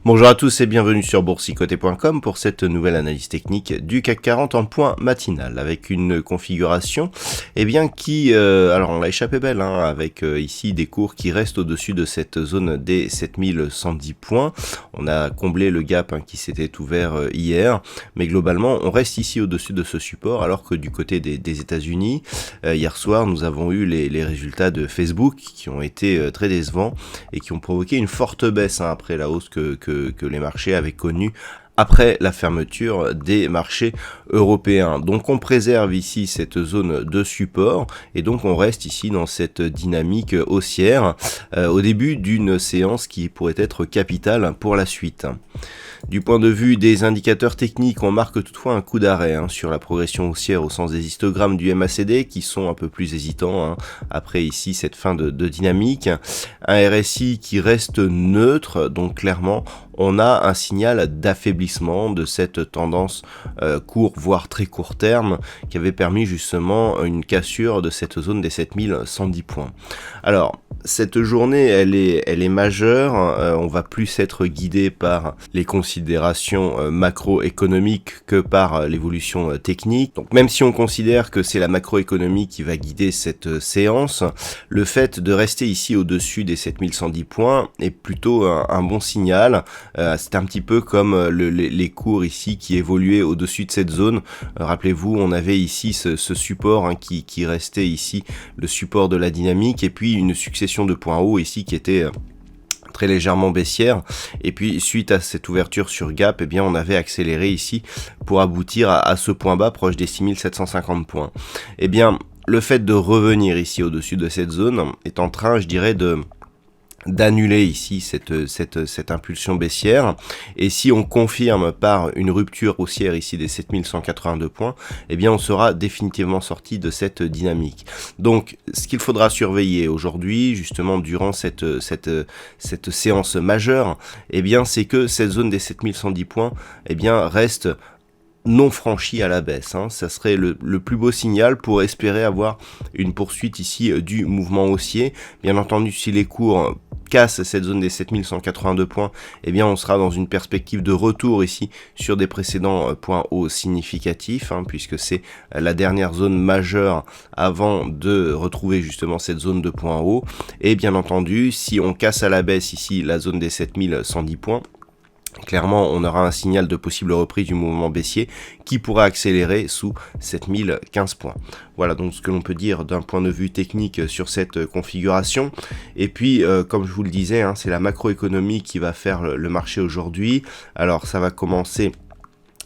Bonjour à tous et bienvenue sur boursicoté.com pour cette nouvelle analyse technique du CAC 40 en point matinal avec une configuration qui, alors on l'a échappé belle avec ici des cours qui restent au-dessus de cette zone des 7110 points. On a comblé le gap qui s'était ouvert hier, mais globalement on reste ici au-dessus de ce support alors que du côté des États-Unis, hier soir nous avons eu les résultats de Facebook qui ont été très décevants et qui ont provoqué une forte baisse après la hausse que les marchés avaient connue après la fermeture des marchés européens. Donc on préserve ici cette zone de support et donc on reste ici dans cette dynamique haussière au début d'une séance qui pourrait être capitale pour la suite. Du point de vue des indicateurs techniques, on marque toutefois un coup d'arrêt sur la progression haussière au sens des histogrammes du MACD qui sont un peu plus hésitants après ici cette fin de dynamique. Un RSI qui reste neutre, donc clairement on a un signal d'affaiblissement de cette tendance court voire très court terme qui avait permis justement une cassure de cette zone des 7110 points. Alors cette journée elle est majeure, on va plus être guidé par les considérations macroéconomiques que par l'évolution technique. Donc même si on considère que c'est la macroéconomie qui va guider cette séance, le fait de rester ici au-dessus des 7110 points est plutôt un bon signal. C'est un petit peu comme les cours ici qui évoluaient au-dessus de cette zone. Rappelez-vous, on avait ici ce support qui restait ici, le support de la dynamique, et puis une succession de points hauts ici qui était très légèrement baissière, et puis suite à cette ouverture sur gap, on avait accéléré ici pour aboutir à ce point bas proche des 6750 points. Le fait de revenir ici au-dessus de cette zone est en train, je dirais, d'annuler ici cette impulsion baissière, et si on confirme par une rupture haussière ici des 7182 points, on sera définitivement sorti de cette dynamique. Donc ce qu'il faudra surveiller aujourd'hui justement durant cette séance majeure, c'est que cette zone des 7110 points reste non franchi à la baisse. Ça serait le plus beau signal pour espérer avoir une poursuite ici du mouvement haussier. Bien entendu, si les cours cassent cette zone des 7182 points, on sera dans une perspective de retour ici sur des précédents points hauts significatifs, puisque c'est la dernière zone majeure avant de retrouver justement cette zone de points hauts. Et bien entendu, si on casse à la baisse ici la zone des 7110 points, clairement, on aura un signal de possible reprise du mouvement baissier qui pourra accélérer sous 7015 points. Voilà donc ce que l'on peut dire d'un point de vue technique sur cette configuration. Et puis, comme je vous le disais, c'est la macroéconomie qui va faire le marché aujourd'hui. Alors, ça va commencer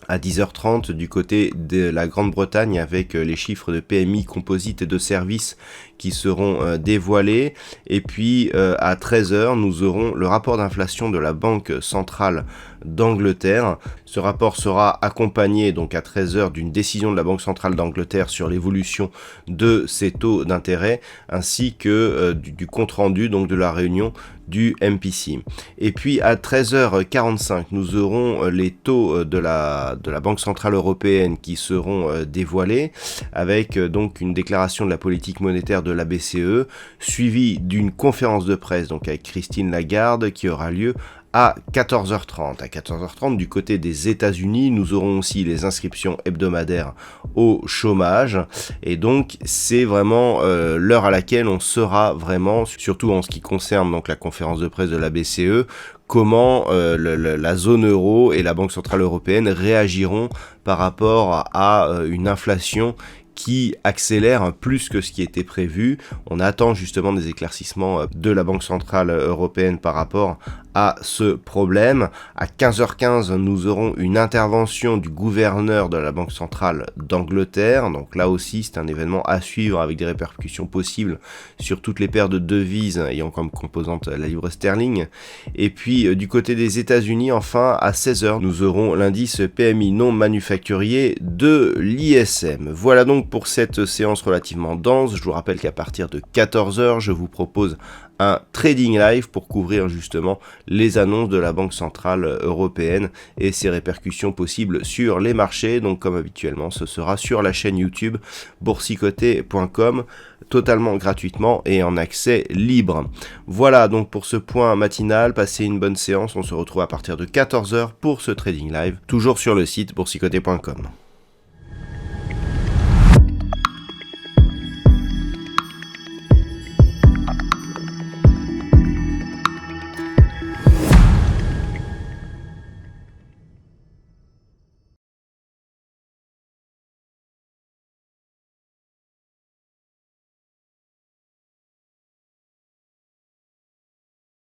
à 10h30 du côté de la Grande-Bretagne avec les chiffres de PMI composite et de services qui seront dévoilés, et puis à 13h nous aurons le rapport d'inflation de la Banque centrale d'Angleterre. Ce rapport sera accompagné donc à 13h d'une décision de la Banque centrale d'Angleterre sur l'évolution de ses taux d'intérêt ainsi que du compte-rendu donc de la réunion du MPC. Et puis à 13h45 nous aurons les taux de la Banque centrale européenne qui seront dévoilés avec donc une déclaration de la politique monétaire de la BCE suivie d'une conférence de presse donc avec Christine Lagarde qui aura lieu à 14h30. À 14h30, du côté des États-Unis, nous aurons aussi les inscriptions hebdomadaires au chômage. Et donc, c'est vraiment l'heure à laquelle on saura vraiment, surtout en ce qui concerne donc la conférence de presse de la BCE, comment la zone euro et la Banque centrale européenne réagiront par rapport à une inflation qui accélère plus que ce qui était prévu. On attend justement des éclaircissements de la Banque centrale européenne par rapport à ce problème. À 15h15, nous aurons une intervention du gouverneur de la Banque centrale d'Angleterre. Donc là aussi, c'est un événement à suivre avec des répercussions possibles sur toutes les paires de devises ayant comme composante la livre sterling. Et puis du côté des États-Unis, enfin, à 16h, nous aurons l'indice PMI non manufacturier de l'ISM. Voilà donc pour cette séance relativement dense. Je vous rappelle qu'à partir de 14h, je vous propose un trading live pour couvrir justement les annonces de la Banque Centrale Européenne et ses répercussions possibles sur les marchés. Donc comme habituellement, ce sera sur la chaîne YouTube boursicoté.com, totalement gratuitement et en accès libre. Voilà donc pour ce point matinal, passez une bonne séance, on se retrouve à partir de 14h pour ce trading live, toujours sur le site boursicoté.com.